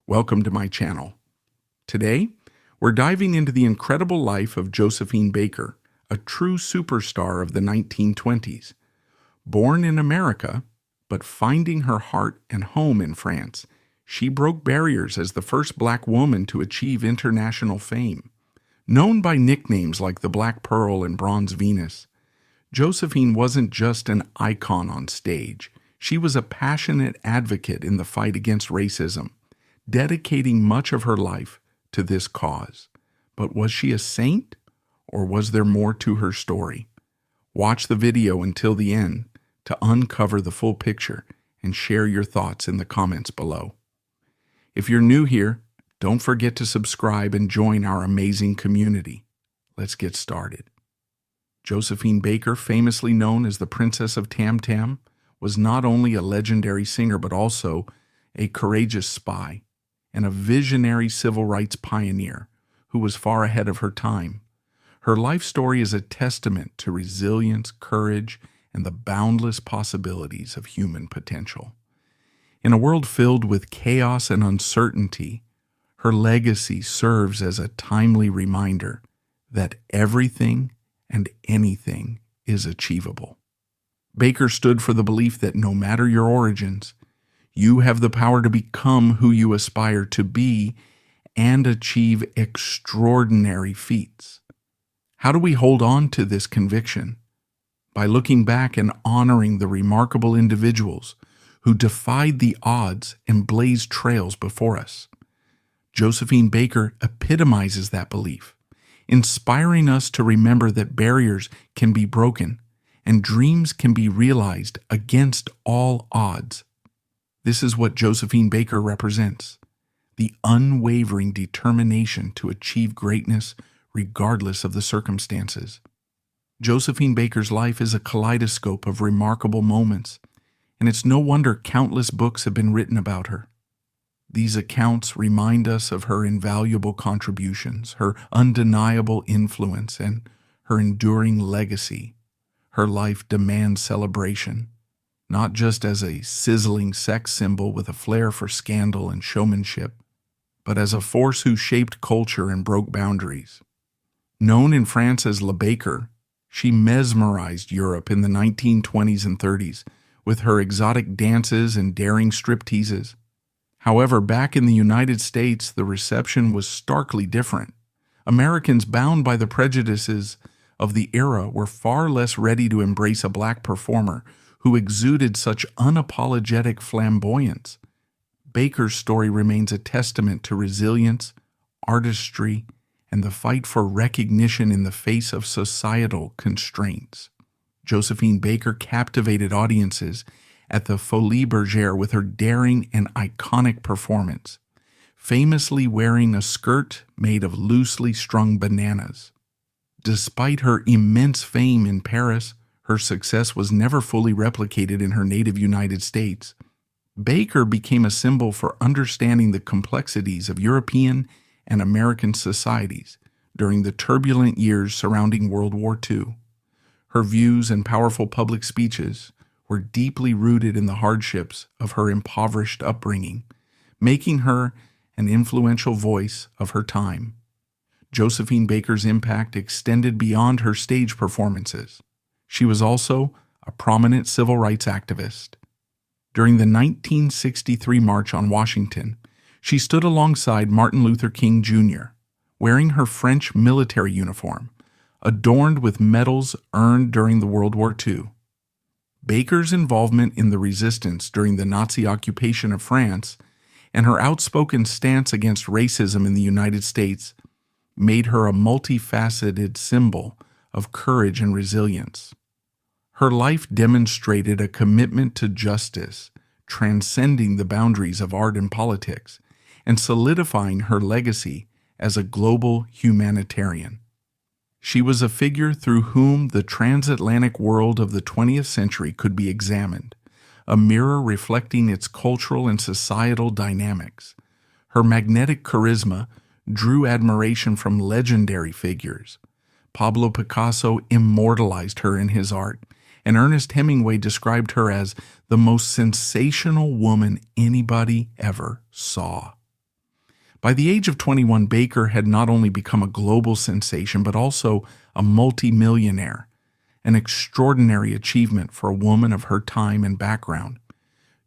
Welcome to my channel. Today, we're diving into the incredible life of Josephine Baker, a true superstar of the 1920s. Born in America, but finding her heart and home in France, she broke barriers as the first black woman to achieve international fame. Known by nicknames like the Black Pearl and Bronze Venus, Josephine wasn't just an icon on stage. She was a passionate advocate in the fight against racism, dedicating much of her life to this cause. But was she a saint, or was there more to her story? Watch the video until the end to uncover the full picture and share your thoughts in the comments below. If you're new here, don't forget to subscribe and join our amazing community. Let's get started. Josephine Baker, famously known as the Princess of Tam Tam, was not only a legendary singer but also a courageous spy and a visionary civil rights pioneer who was far ahead of her time. Her life story is a testament to resilience, courage, and the boundless possibilities of human potential. In a world filled with chaos and uncertainty, her legacy serves as a timely reminder that everything and anything is achievable. Baker stood for the belief that no matter your origins, you have the power to become who you aspire to be and achieve extraordinary feats. How do we hold on to this conviction? By looking back and honoring the remarkable individuals who defied the odds and blazed trails before us. Josephine Baker epitomizes that belief, inspiring us to remember that barriers can be broken and dreams can be realized against all odds. This is what Josephine Baker represents: the unwavering determination to achieve greatness regardless of the circumstances. Josephine Baker's life is a kaleidoscope of remarkable moments, and it's no wonder countless books have been written about her. These accounts remind us of her invaluable contributions, her undeniable influence, and her enduring legacy. Her life demands celebration, not just as a sizzling sex symbol with a flair for scandal and showmanship, but as a force who shaped culture and broke boundaries. Known in France as La Baker, she mesmerized Europe in the 1920s and 30s with her exotic dances and daring stripteases. However, back in the United States, the reception was starkly different. Americans, bound by the prejudices of the era, were far less ready to embrace a black performer who exuded such unapologetic flamboyance. Baker's story remains a testament to resilience, artistry, and the fight for recognition in the face of societal constraints. Josephine Baker captivated audiences at the Folies Bergère with her daring and iconic performance, famously wearing a skirt made of loosely strung bananas. Despite her immense fame in Paris, her success was never fully replicated in her native United States. Baker became a symbol for understanding the complexities of European and American societies during the turbulent years surrounding World War II. Her views and powerful public speeches were deeply rooted in the hardships of her impoverished upbringing, making her an influential voice of her time. Josephine Baker's impact extended beyond her stage performances. She was also a prominent civil rights activist. During the 1963 March on Washington, she stood alongside Martin Luther King Jr., wearing her French military uniform, adorned with medals earned during the World War II. Baker's involvement in the resistance during the Nazi occupation of France and her outspoken stance against racism in the United States made her a multifaceted symbol of courage and resilience. Her life demonstrated a commitment to justice, transcending the boundaries of art and politics, and solidifying her legacy as a global humanitarian. She was a figure through whom the transatlantic world of the 20th century could be examined, a mirror reflecting its cultural and societal dynamics. Her magnetic charisma drew admiration from legendary figures. Pablo Picasso immortalized her in his art, and Ernest Hemingway described her as the most sensational woman anybody ever saw. By the age of 21, Baker had not only become a global sensation, but also a multimillionaire, an extraordinary achievement for a woman of her time and background.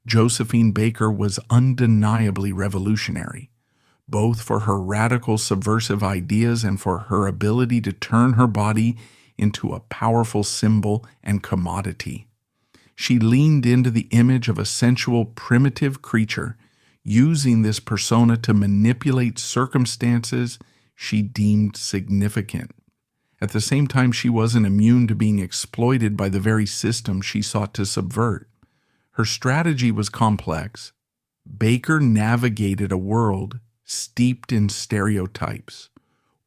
Josephine Baker was undeniably revolutionary, both for her radical subversive ideas and for her ability to turn her body into a powerful symbol and commodity. She leaned into the image of a sensual, primitive creature, using this persona to manipulate circumstances she deemed significant. At the same time, she wasn't immune to being exploited by the very system she sought to subvert. Her strategy was complex. Baker navigated a world steeped in stereotypes,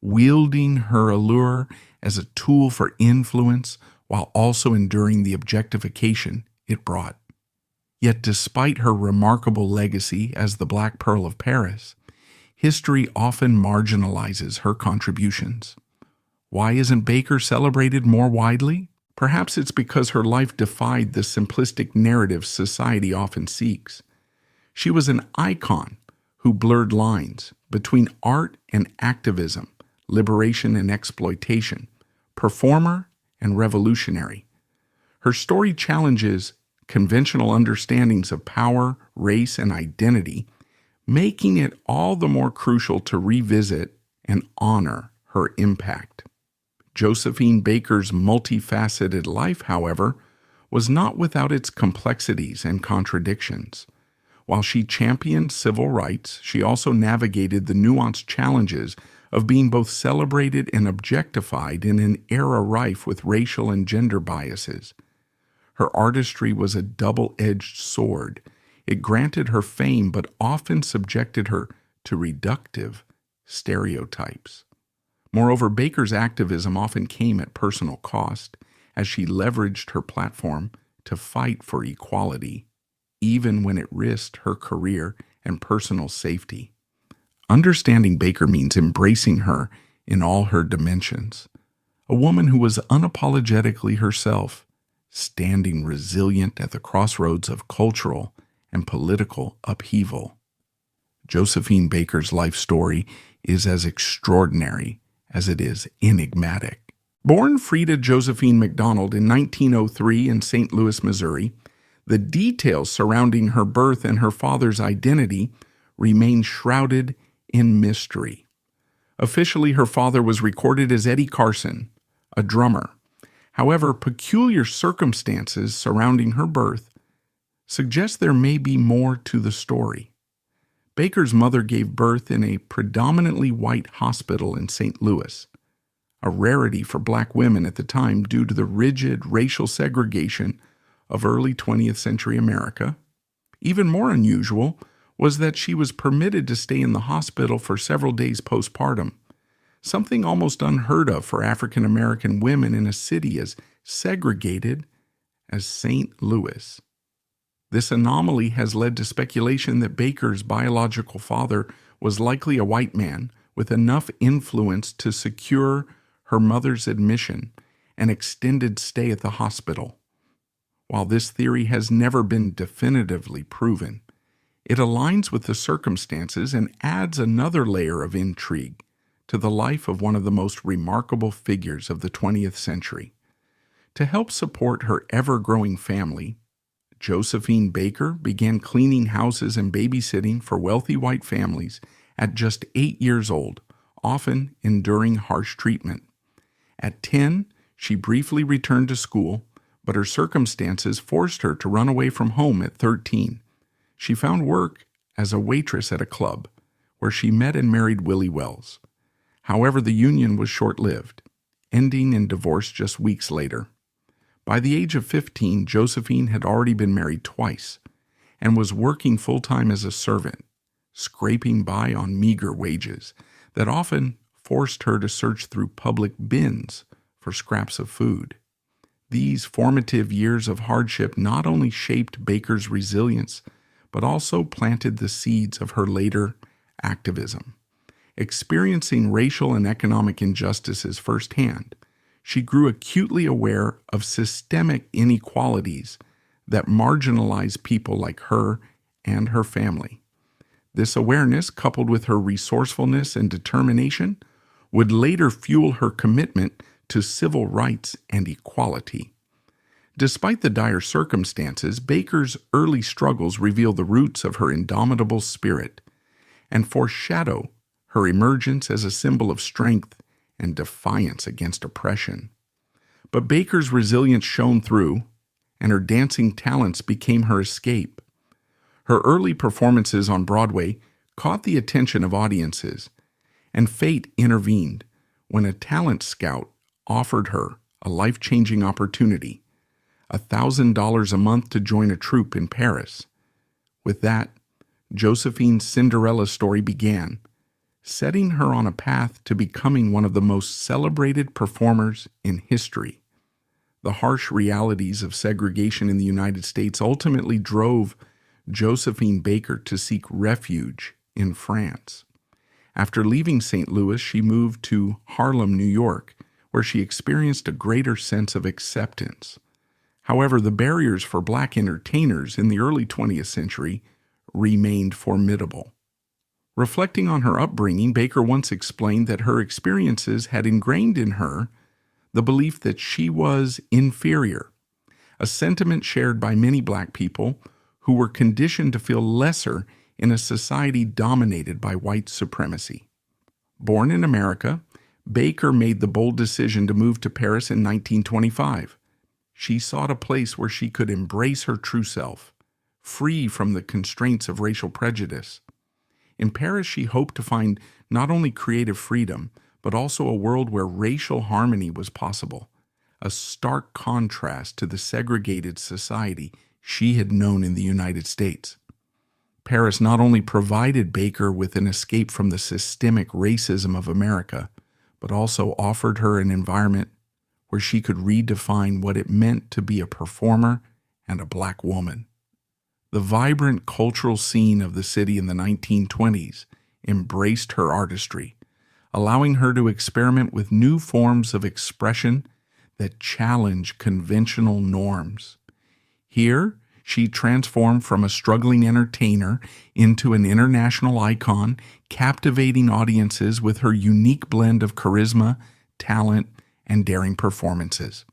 wielding her allure as a tool for influence while also enduring the objectification it brought. Yet despite her remarkable legacy as the Black Pearl of Paris, history often marginalizes her contributions. Why isn't Baker celebrated more widely? Perhaps it's because her life defied the simplistic narrative society often seeks. She was an icon who blurred lines between art and activism, liberation and exploitation, performer and revolutionary. Her story challenges conventional understandings of power, race, and identity, making it all the more crucial to revisit and honor her impact. Josephine Baker's multifaceted life, however, was not without its complexities and contradictions. While she championed civil rights, she also navigated the nuanced challenges of being both celebrated and objectified in an era rife with racial and gender biases. Her artistry was a double-edged sword. It granted her fame, but often subjected her to reductive stereotypes. Moreover, Baker's activism often came at personal cost, as she leveraged her platform to fight for equality, even when it risked her career and personal safety. Understanding Baker means embracing her in all her dimensions, a woman who was unapologetically herself, standing resilient at the crossroads of cultural and political upheaval. Josephine Baker's life story is as extraordinary as it is enigmatic. Born Frida Josephine McDonald in 1903 in St. Louis, Missouri, the details surrounding her birth and her father's identity remain shrouded in mystery. Officially, her father was recorded as Eddie Carson, a drummer. However, peculiar circumstances surrounding her birth suggest there may be more to the story. Baker's mother gave birth in a predominantly white hospital in St. Louis, a rarity for black women at the time due to the rigid racial segregation of early 20th century America. Even more unusual was that she was permitted to stay in the hospital for several days postpartum, something almost unheard of for African American women in a city as segregated as St. Louis. This anomaly has led to speculation that Baker's biological father was likely a white man with enough influence to secure her mother's admission and extended stay at the hospital. While this theory has never been definitively proven, it aligns with the circumstances and adds another layer of intrigue to the life of one of the most remarkable figures of the 20th century. To help support her ever-growing family, Josephine Baker began cleaning houses and babysitting for wealthy white families at just 8 years old, often enduring harsh treatment. At 10, she briefly returned to school, but her circumstances forced her to run away from home at 13. She found work as a waitress at a club, where she met and married Willie Wells. However, the union was short-lived, ending in divorce just weeks later. By the age of 15, Josephine had already been married twice and was working full-time as a servant, scraping by on meager wages that often forced her to search through public bins for scraps of food. These formative years of hardship not only shaped Baker's resilience, but also planted the seeds of her later activism. Experiencing racial and economic injustices firsthand, she grew acutely aware of systemic inequalities that marginalize people like her and her family. This awareness, coupled with her resourcefulness and determination, would later fuel her commitment to civil rights and equality. Despite the dire circumstances, Baker's early struggles reveal the roots of her indomitable spirit and foreshadow her emergence as a symbol of strength and defiance against oppression. But Baker's resilience shone through, and her dancing talents became her escape. Her early performances on Broadway caught the attention of audiences, and fate intervened when a talent scout offered her a life-changing opportunity, $1,000 a month to join a troupe in Paris. With that, Josephine's Cinderella story began, setting her on a path to becoming one of the most celebrated performers in history. The harsh realities of segregation in the United States ultimately drove Josephine Baker to seek refuge in France. After leaving St. Louis, she moved to Harlem, New York, where she experienced a greater sense of acceptance. However, the barriers for Black entertainers in the early 20th century remained formidable. Reflecting on her upbringing, Baker once explained that her experiences had ingrained in her the belief that she was inferior, a sentiment shared by many Black people who were conditioned to feel lesser in a society dominated by white supremacy. Born in America, Baker made the bold decision to move to Paris in 1925. She sought a place where she could embrace her true self, free from the constraints of racial prejudice. In Paris, she hoped to find not only creative freedom, but also a world where racial harmony was possible, a stark contrast to the segregated society she had known in the United States. Paris not only provided Baker with an escape from the systemic racism of America, but also offered her an environment where she could redefine what it meant to be a performer and a Black woman. The vibrant cultural scene of the city in the 1920s embraced her artistry, allowing her to experiment with new forms of expression that challenge conventional norms. Here, she transformed from a struggling entertainer into an international icon, captivating audiences with her unique blend of charisma, talent, and daring performances.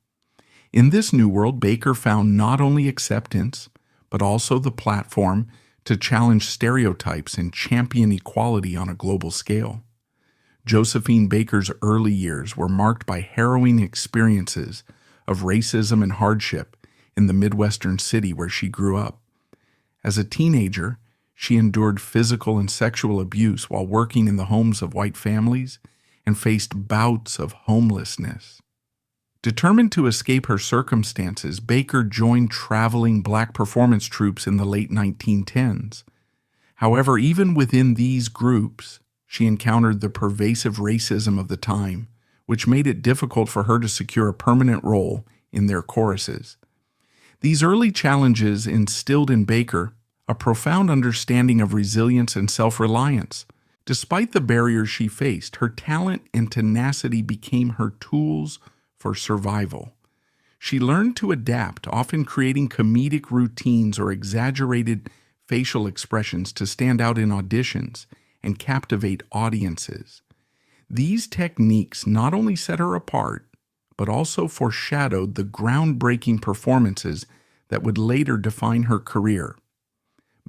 In this new world, Baker found not only acceptance, but also the platform to challenge stereotypes and champion equality on a global scale. Josephine Baker's early years were marked by harrowing experiences of racism and hardship in the Midwestern city where she grew up. As a teenager, she endured physical and sexual abuse while working in the homes of white families and faced bouts of homelessness. Determined to escape her circumstances, Baker joined traveling Black performance troupes in the late 1910s. However, even within these groups, she encountered the pervasive racism of the time, which made it difficult for her to secure a permanent role in their choruses. These early challenges instilled in Baker a profound understanding of resilience and self-reliance. Despite the barriers she faced, her talent and tenacity became her tools for survival. She learned to adapt, often creating comedic routines or exaggerated facial expressions to stand out in auditions and captivate audiences. These techniques not only set her apart, but also foreshadowed the groundbreaking performances that would later define her career.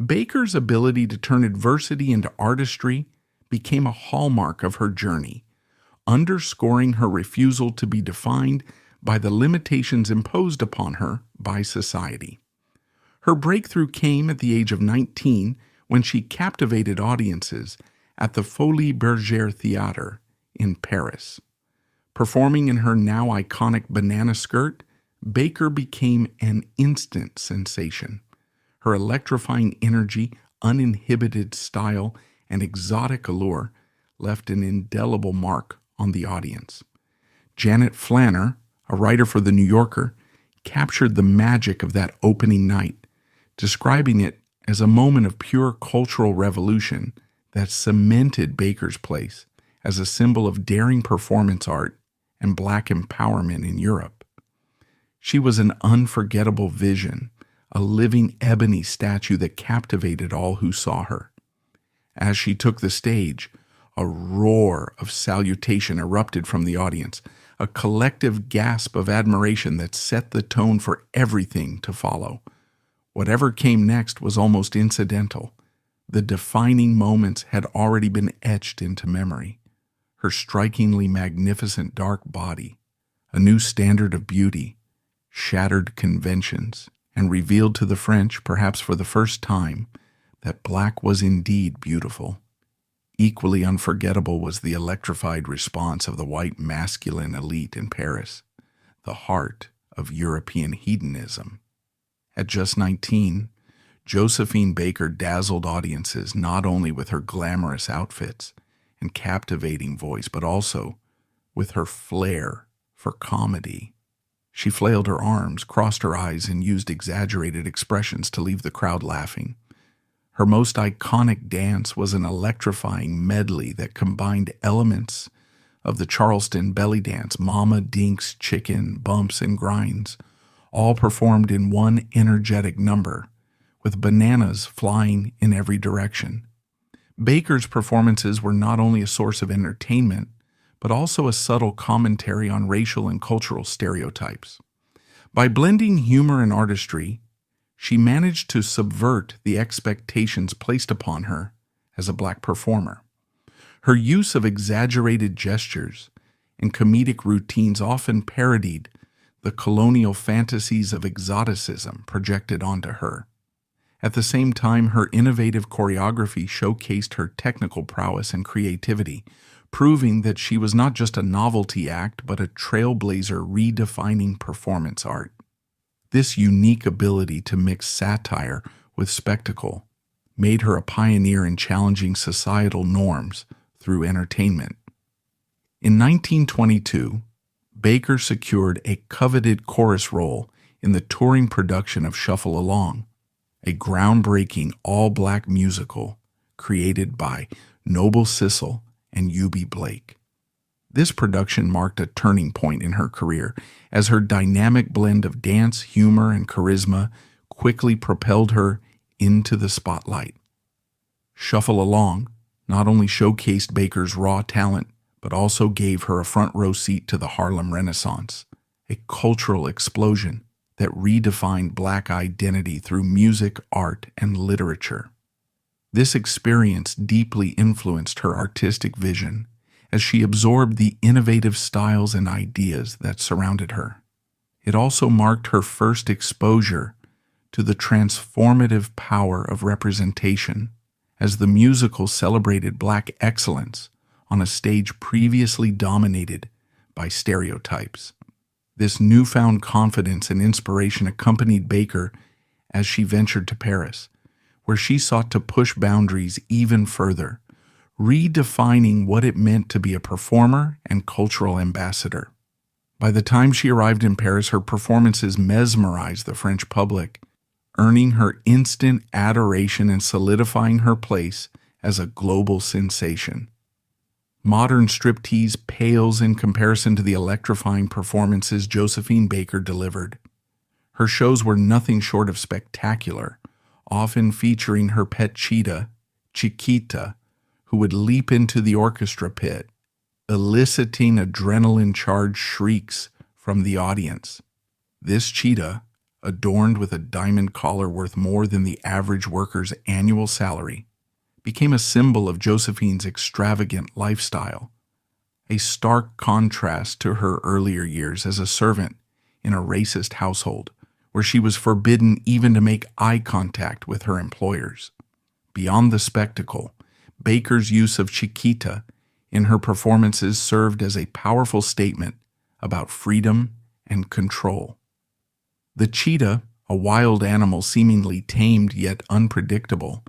Baker's ability to turn adversity into artistry became a hallmark of her journey, underscoring her refusal to be defined by the limitations imposed upon her by society. Her breakthrough came at the age of 19 when she captivated audiences at the Folies Bergère Theatre in Paris. Performing in her now iconic banana skirt, Baker became an instant sensation. Her electrifying energy, uninhibited style, and exotic allure left an indelible mark on the audience. Janet Flanner, a writer for The New Yorker, captured the magic of that opening night, describing it as a moment of pure cultural revolution that cemented Baker's place as a symbol of daring performance art and Black empowerment in Europe. She was an unforgettable vision, a living ebony statue that captivated all who saw her. As she took the stage, a roar of salutation erupted from the audience, a collective gasp of admiration that set the tone for everything to follow. Whatever came next was almost incidental. The defining moments had already been etched into memory. Her strikingly magnificent dark body, a new standard of beauty, shattered conventions, and revealed to the French, perhaps for the first time, that black was indeed beautiful. Equally unforgettable was the electrified response of the white masculine elite in Paris, the heart of European hedonism. At just 19, Josephine Baker dazzled audiences not only with her glamorous outfits and captivating voice, but also with her flair for comedy. She flailed her arms, crossed her eyes, and used exaggerated expressions to leave the crowd laughing. Her most iconic dance was an electrifying medley that combined elements of the Charleston belly dance, mama, dinks, chicken, bumps, and grinds, all performed in one energetic number, with bananas flying in every direction. Baker's performances were not only a source of entertainment, but also a subtle commentary on racial and cultural stereotypes. By blending humor and artistry, she managed to subvert the expectations placed upon her as a black performer. Her use of exaggerated gestures and comedic routines often parodied the colonial fantasies of exoticism projected onto her. At the same time, her innovative choreography showcased her technical prowess and creativity, proving that she was not just a novelty act, but a trailblazer redefining performance art. This unique ability to mix satire with spectacle made her a pioneer in challenging societal norms through entertainment. In 1922, Baker secured a coveted chorus role in the touring production of Shuffle Along, a groundbreaking all-black musical created by Noble Sissle and Eubie Blake. This production marked a turning point in her career, as her dynamic blend of dance, humor, and charisma quickly propelled her into the spotlight. Shuffle Along not only showcased Baker's raw talent, but also gave her a front-row seat to the Harlem Renaissance, a cultural explosion that redefined black identity through music, art, and literature. This experience deeply influenced her artistic vision as she absorbed the innovative styles and ideas that surrounded her. It also marked her first exposure to the transformative power of representation, as the musical celebrated black excellence on a stage previously dominated by stereotypes. This newfound confidence and inspiration accompanied Baker as she ventured to Paris, where she sought to push boundaries even further, redefining what it meant to be a performer and cultural ambassador. By the time she arrived in Paris, her performances mesmerized the French public, earning her instant adoration and solidifying her place as a global sensation. Modern striptease pales in comparison to the electrifying performances Josephine Baker delivered. Her shows were nothing short of spectacular, often featuring her pet cheetah, Chiquita, who would leap into the orchestra pit, eliciting adrenaline-charged shrieks from the audience. This cheetah, adorned with a diamond collar worth more than the average worker's annual salary, became a symbol of Josephine's extravagant lifestyle, a stark contrast to her earlier years as a servant in a racist household, where she was forbidden even to make eye contact with her employers. Beyond the spectacle, Baker's use of Chiquita in her performances served as a powerful statement about freedom and control. The cheetah, a wild animal seemingly tamed yet unpredictable,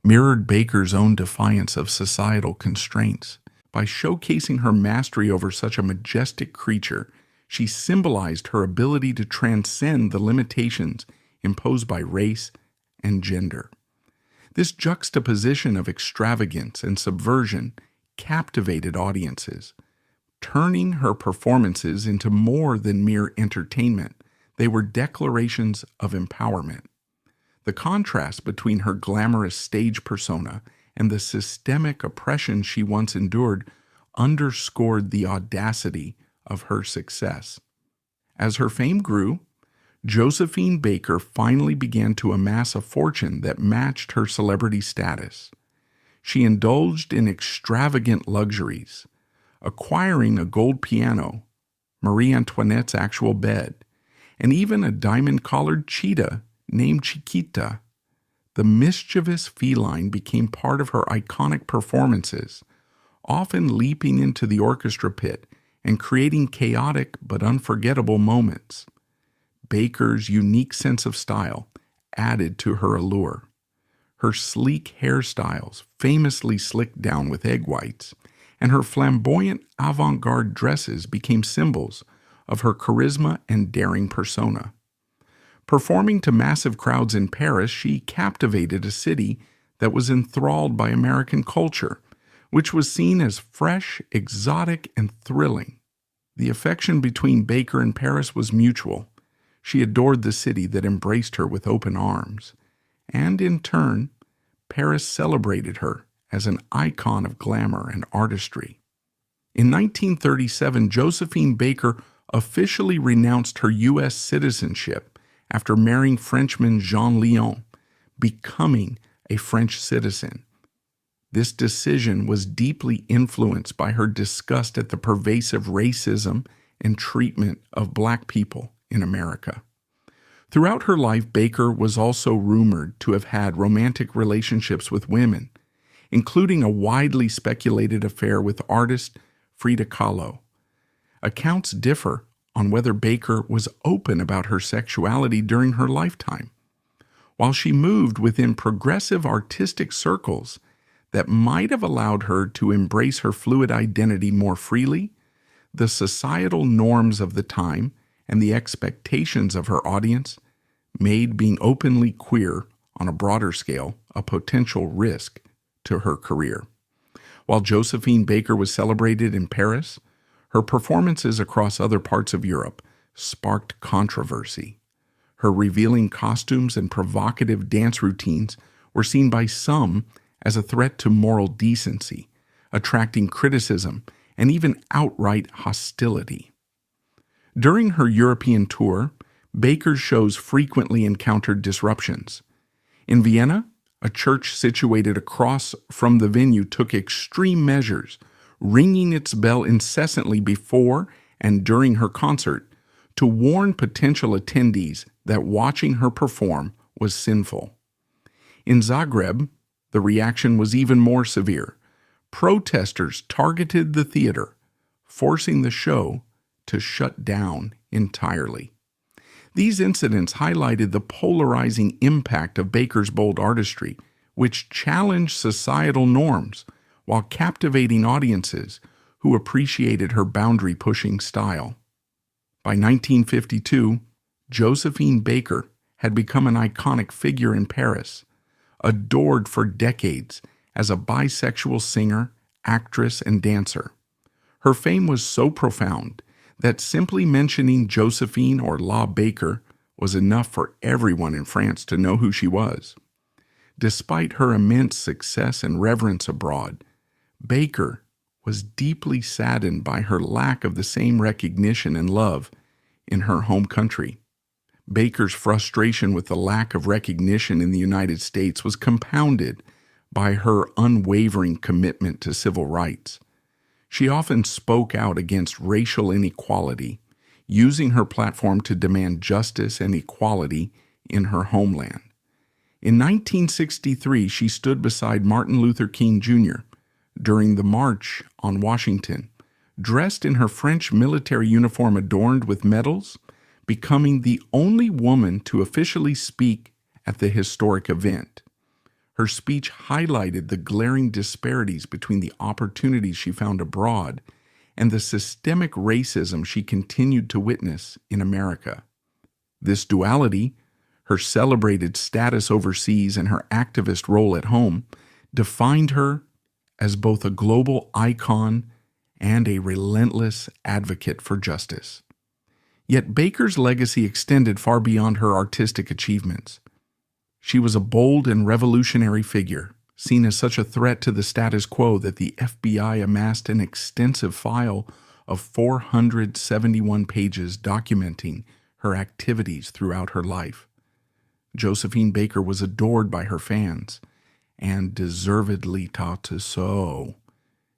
mirrored Baker's own defiance of societal constraints. By showcasing her mastery over such a majestic creature, she symbolized her ability to transcend the limitations imposed by race and gender. This juxtaposition of extravagance and subversion captivated audiences, turning her performances into more than mere entertainment. They were declarations of empowerment. The contrast between her glamorous stage persona and the systemic oppression she once endured underscored the audacity of her success. As her fame grew, Josephine Baker finally began to amass a fortune that matched her celebrity status. She indulged in extravagant luxuries, acquiring a gold piano, Marie Antoinette's actual bed, and even a diamond-collared cheetah named Chiquita. The mischievous feline became part of her iconic performances, often leaping into the orchestra pit and creating chaotic but unforgettable moments. Baker's unique sense of style added to her allure. Her sleek hairstyles, famously slicked down with egg whites, and her flamboyant avant-garde dresses became symbols of her charisma and daring persona. Performing to massive crowds in Paris, she captivated a city that was enthralled by American culture, which was seen as fresh, exotic, and thrilling. The affection between Baker and Paris was mutual. She adored the city that embraced her with open arms, and in turn, Paris celebrated her as an icon of glamour and artistry. In 1937, Josephine Baker officially renounced her U.S. citizenship after marrying Frenchman Jean Lyon, becoming a French citizen. This decision was deeply influenced by her disgust at the pervasive racism and treatment of Black people in America. Throughout her life, Baker was also rumored to have had romantic relationships with women, including a widely speculated affair with artist Frida Kahlo. Accounts differ on whether Baker was open about her sexuality during her lifetime. While she moved within progressive artistic circles that might have allowed her to embrace her fluid identity more freely, the societal norms of the time and the expectations of her audience made being openly queer on a broader scale a potential risk to her career. While Josephine Baker was celebrated in Paris, her performances across other parts of Europe sparked controversy. Her revealing costumes and provocative dance routines were seen by some as a threat to moral decency, attracting criticism and even outright hostility. During her European tour, Baker's shows frequently encountered disruptions. In Vienna, a church situated across from the venue took extreme measures, ringing its bell incessantly before and during her concert to warn potential attendees that watching her perform was sinful. In Zagreb, the reaction was even more severe. Protesters targeted the theater, forcing the show to shut down entirely. These incidents highlighted the polarizing impact of Baker's bold artistry, which challenged societal norms while captivating audiences who appreciated her boundary-pushing style. By 1952, Josephine Baker had become an iconic figure in Paris, adored for decades as a bisexual singer, actress, and dancer. Her fame was so profound that simply mentioning Josephine or La Baker was enough for everyone in France to know who she was. Despite her immense success and reverence abroad, Baker was deeply saddened by her lack of the same recognition and love in her home country. Baker's frustration with the lack of recognition in the United States was compounded by her unwavering commitment to civil rights. She often spoke out against racial inequality, using her platform to demand justice and equality in her homeland. In 1963, she stood beside Martin Luther King Jr. during the March on Washington, dressed in her French military uniform adorned with medals, becoming the only woman to officially speak at the historic event. Her speech highlighted the glaring disparities between the opportunities she found abroad and the systemic racism she continued to witness in America. This duality, her celebrated status overseas and her activist role at home, defined her as both a global icon and a relentless advocate for justice. Yet Baker's legacy extended far beyond her artistic achievements. She was a bold and revolutionary figure, seen as such a threat to the status quo that the FBI amassed an extensive file of 471 pages documenting her activities throughout her life. Josephine Baker was adored by her fans, and deservedly taught so.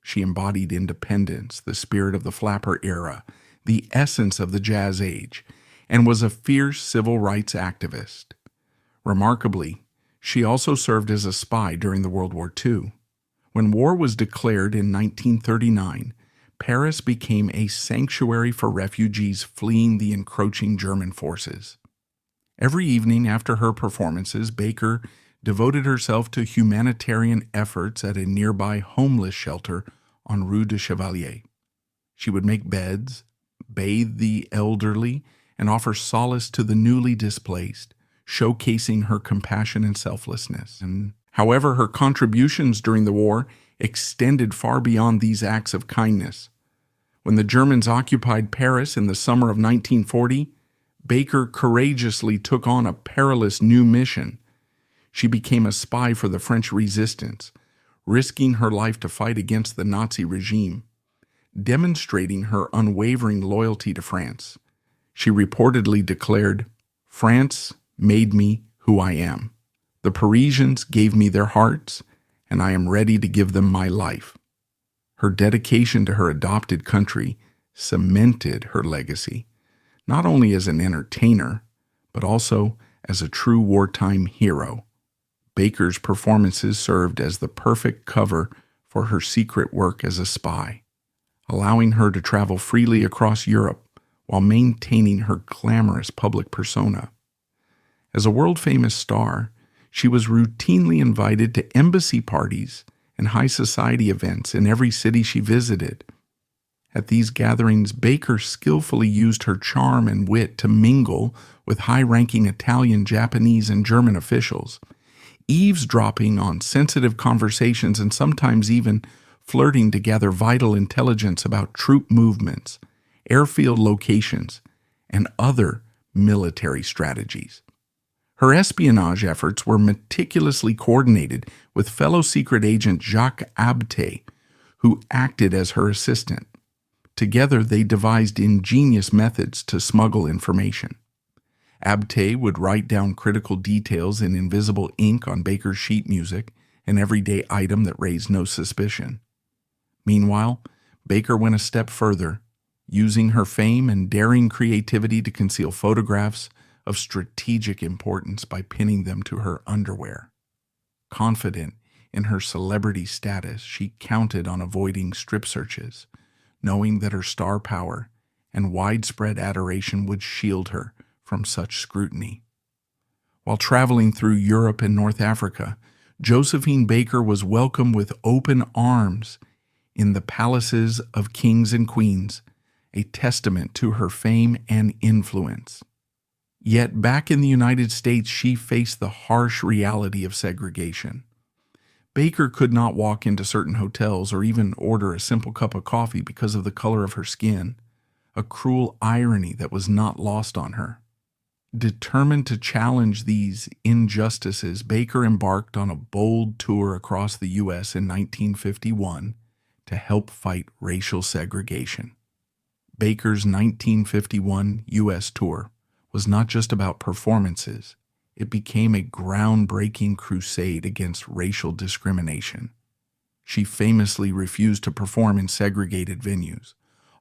She embodied independence, the spirit of the flapper era, the essence of the jazz age, and was a fierce civil rights activist. Remarkably, she also served as a spy during the World War II. When war was declared in 1939, Paris became a sanctuary for refugees fleeing the encroaching German forces. Every evening after her performances, Baker devoted herself to humanitarian efforts at a nearby homeless shelter on Rue de Chevalier. She would make beds, bathe the elderly, and offer solace to the newly displaced, showcasing her compassion and selflessness. However, her contributions during the war extended far beyond these acts of kindness. When the Germans occupied Paris in the summer of 1940, Baker courageously took on a perilous new mission. She became a spy for the French resistance, risking her life to fight against the Nazi regime, demonstrating her unwavering loyalty to France. She reportedly declared, "France made me who I am. The Parisians gave me their hearts, and I am ready to give them my life." Her dedication to her adopted country cemented her legacy, not only as an entertainer, but also as a true wartime hero. Baker's performances served as the perfect cover for her secret work as a spy, allowing her to travel freely across Europe while maintaining her glamorous public persona. As a world-famous star, she was routinely invited to embassy parties and high society events in every city she visited. At these gatherings, Baker skillfully used her charm and wit to mingle with high-ranking Italian, Japanese, and German officials, eavesdropping on sensitive conversations and sometimes even flirting to gather vital intelligence about troop movements, airfield locations, and other military strategies. Her espionage efforts were meticulously coordinated with fellow secret agent Jacques Abte, who acted as her assistant. Together, they devised ingenious methods to smuggle information. Abte would write down critical details in invisible ink on Baker's sheet music, an everyday item that raised no suspicion. Meanwhile, Baker went a step further, using her fame and daring creativity to conceal photographs of strategic importance by pinning them to her underwear. Confident in her celebrity status, she counted on avoiding strip searches, knowing that her star power and widespread adoration would shield her from such scrutiny. While traveling through Europe and North Africa, Josephine Baker was welcomed with open arms in the palaces of kings and queens, a testament to her fame and influence. Yet back in the United States, she faced the harsh reality of segregation. Baker could not walk into certain hotels or even order a simple cup of coffee because of the color of her skin, a cruel irony that was not lost on her. Determined to challenge these injustices, Baker embarked on a bold tour across the U.S. in 1951 to help fight racial segregation. Baker's 1951 U.S. tour was not just about performances. It became a groundbreaking crusade against racial discrimination. She famously refused to perform in segregated venues,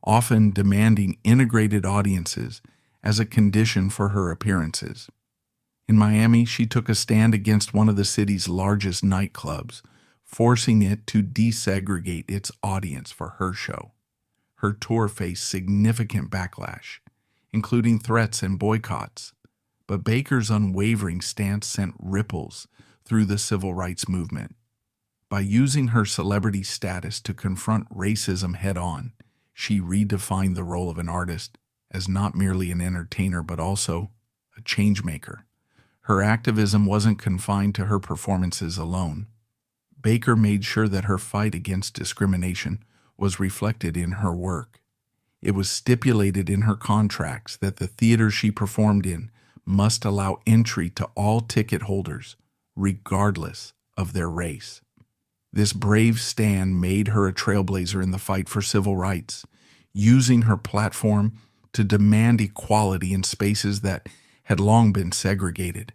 often demanding integrated audiences as a condition for her appearances. In Miami, she took a stand against one of the city's largest nightclubs, forcing it to desegregate its audience for her show. Her tour faced significant backlash, including threats and boycotts, but Baker's unwavering stance sent ripples through the civil rights movement. By using her celebrity status to confront racism head-on, she redefined the role of an artist as not merely an entertainer but also a changemaker. Her activism wasn't confined to her performances alone. Baker made sure that her fight against discrimination was reflected in her work. It was stipulated in her contracts that the theaters she performed in must allow entry to all ticket holders, regardless of their race. This brave stand made her a trailblazer in the fight for civil rights, using her platform to demand equality in spaces that had long been segregated.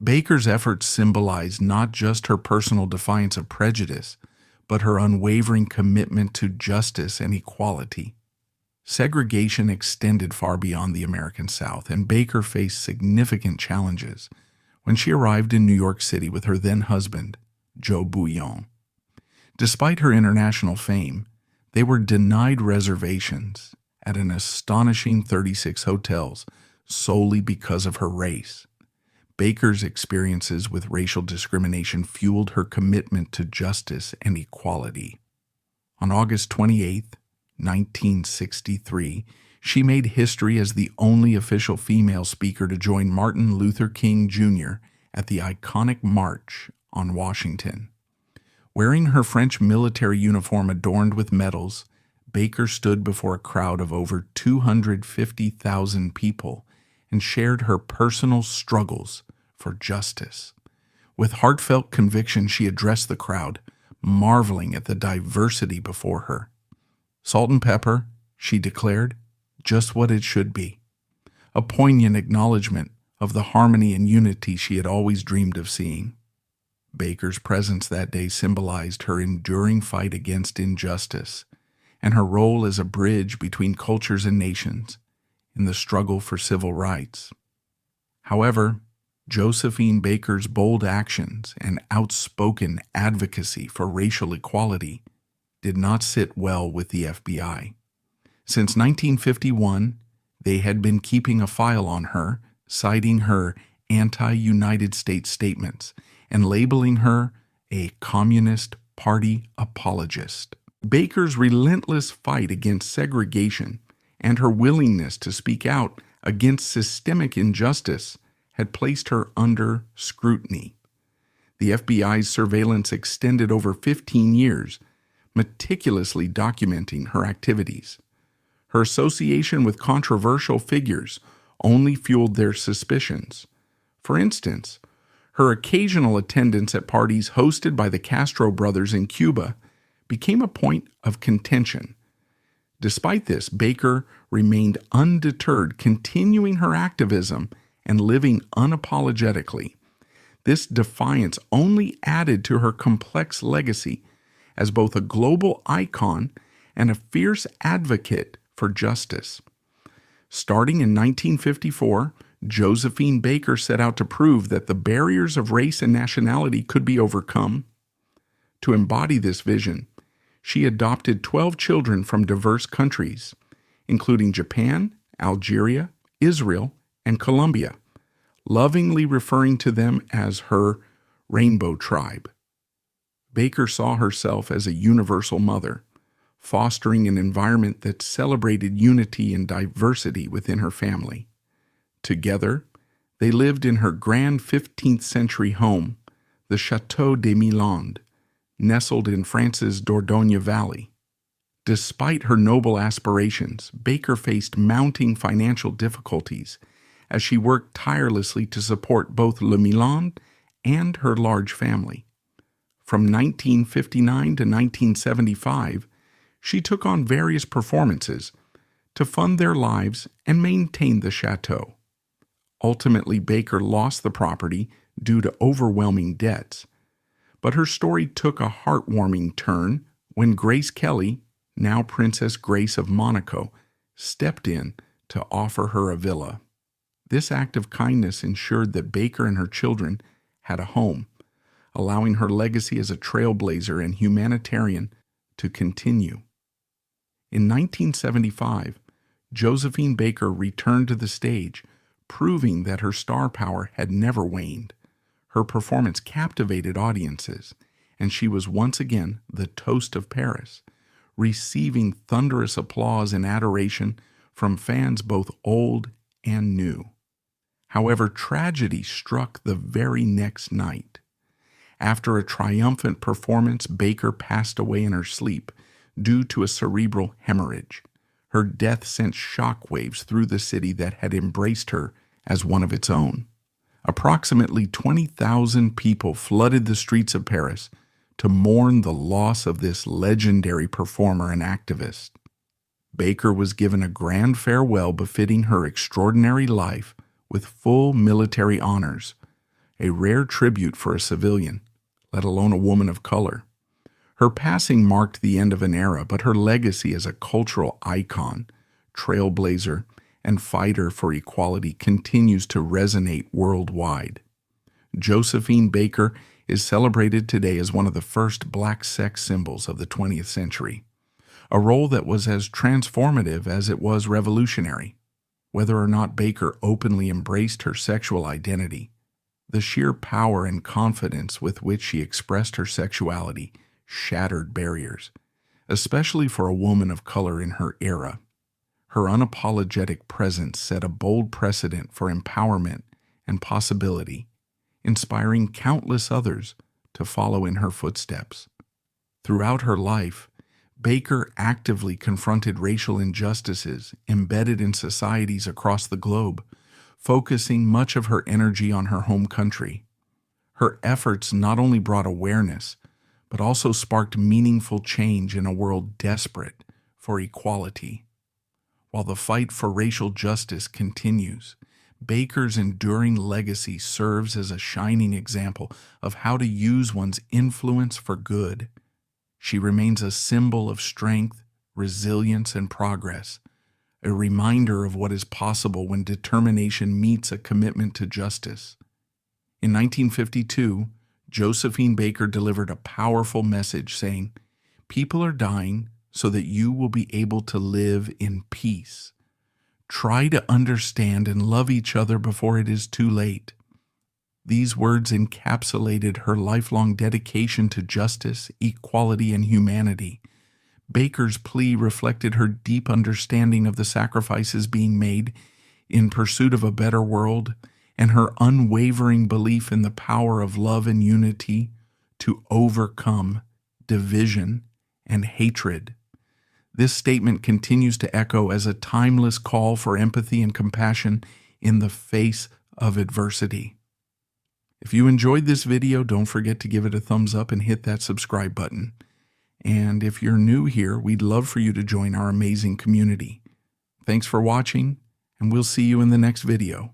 Baker's efforts symbolized not just her personal defiance of prejudice, but her unwavering commitment to justice and equality. Segregation extended far beyond the American South, and Baker faced significant challenges when she arrived in New York City with her then-husband, Joe Bouillon. Despite her international fame, they were denied reservations at an astonishing 36 hotels solely because of her race. Baker's experiences with racial discrimination fueled her commitment to justice and equality. On August 28, 1963, she made history as the only official female speaker to join Martin Luther King Jr. at the iconic March on Washington. Wearing her French military uniform adorned with medals, Baker stood before a crowd of over 250,000 people and shared her personal struggles for justice. With heartfelt conviction, she addressed the crowd, marveling at the diversity before her. "Salt and pepper," she declared, "just what it should be." A poignant acknowledgement of the harmony and unity she had always dreamed of seeing. Baker's presence that day symbolized her enduring fight against injustice and her role as a bridge between cultures and nations in the struggle for civil rights. However, Josephine Baker's bold actions and outspoken advocacy for racial equality did not sit well with the FBI. Since 1951, they had been keeping a file on her, citing her anti-United States statements and labeling her a Communist Party apologist. Baker's relentless fight against segregation and her willingness to speak out against systemic injustice had placed her under scrutiny. The FBI's surveillance extended over 15 years, meticulously documenting her activities. Her association with controversial figures only fueled their suspicions. For instance, her occasional attendance at parties hosted by the Castro brothers in Cuba became a point of contention. Despite this, Baker remained undeterred, continuing her activism and living unapologetically. This defiance only added to her complex legacy as both a global icon and a fierce advocate for justice. Starting in 1954, Josephine Baker set out to prove that the barriers of race and nationality could be overcome. To embody this vision, she adopted 12 children from diverse countries, including Japan, Algeria, Israel, and Colombia, lovingly referring to them as her Rainbow Tribe. Baker saw herself as a universal mother, fostering an environment that celebrated unity and diversity within her family. Together, they lived in her grand 15th century home, the Chateau des Milandes, nestled in France's Dordogne Valley. Despite her noble aspirations, Baker faced mounting financial difficulties as she worked tirelessly to support both Le Milan and her large family. From 1959 to 1975, she took on various performances to fund their lives and maintain the chateau. Ultimately, Baker lost the property due to overwhelming debts, but her story took a heartwarming turn when Grace Kelly, now Princess Grace of Monaco, stepped in to offer her a villa. This act of kindness ensured that Baker and her children had a home, allowing her legacy as a trailblazer and humanitarian to continue. In 1975, Josephine Baker returned to the stage, proving that her star power had never waned. Her performance captivated audiences, and she was once again the toast of Paris, receiving thunderous applause and adoration from fans both old and new. However, tragedy struck the very next night. After a triumphant performance, Baker passed away in her sleep due to a cerebral hemorrhage. Her death sent shockwaves through the city that had embraced her as one of its own. Approximately 20,000 people flooded the streets of Paris to mourn the loss of this legendary performer and activist. Baker was given a grand farewell befitting her extraordinary life with full military honors, a rare tribute for a civilian, let alone a woman of color. Her passing marked the end of an era, but her legacy as a cultural icon, trailblazer, and fighter for equality continues to resonate worldwide. Josephine Baker is celebrated today as one of the first black sex symbols of the 20th century, a role that was as transformative as it was revolutionary. Whether or not Baker openly embraced her sexual identity, the sheer power and confidence with which she expressed her sexuality shattered barriers, especially for a woman of color in her era. Her unapologetic presence set a bold precedent for empowerment and possibility, inspiring countless others to follow in her footsteps. Throughout her life, Baker actively confronted racial injustices embedded in societies across the globe, focusing much of her energy on her home country. Her efforts not only brought awareness, but also sparked meaningful change in a world desperate for equality. While the fight for racial justice continues, Baker's enduring legacy serves as a shining example of how to use one's influence for good. She remains a symbol of strength, resilience, and progress, a reminder of what is possible when determination meets a commitment to justice. In 1952, Josephine Baker delivered a powerful message saying, "People are dying so that you will be able to live in peace. Try to understand and love each other before it is too late." These words encapsulated her lifelong dedication to justice, equality, and humanity. Baker's plea reflected her deep understanding of the sacrifices being made in pursuit of a better world and her unwavering belief in the power of love and unity to overcome division and hatred. This statement continues to echo as a timeless call for empathy and compassion in the face of adversity. If you enjoyed this video, don't forget to give it a thumbs up and hit that subscribe button. And if you're new here, we'd love for you to join our amazing community. Thanks for watching, and we'll see you in the next video.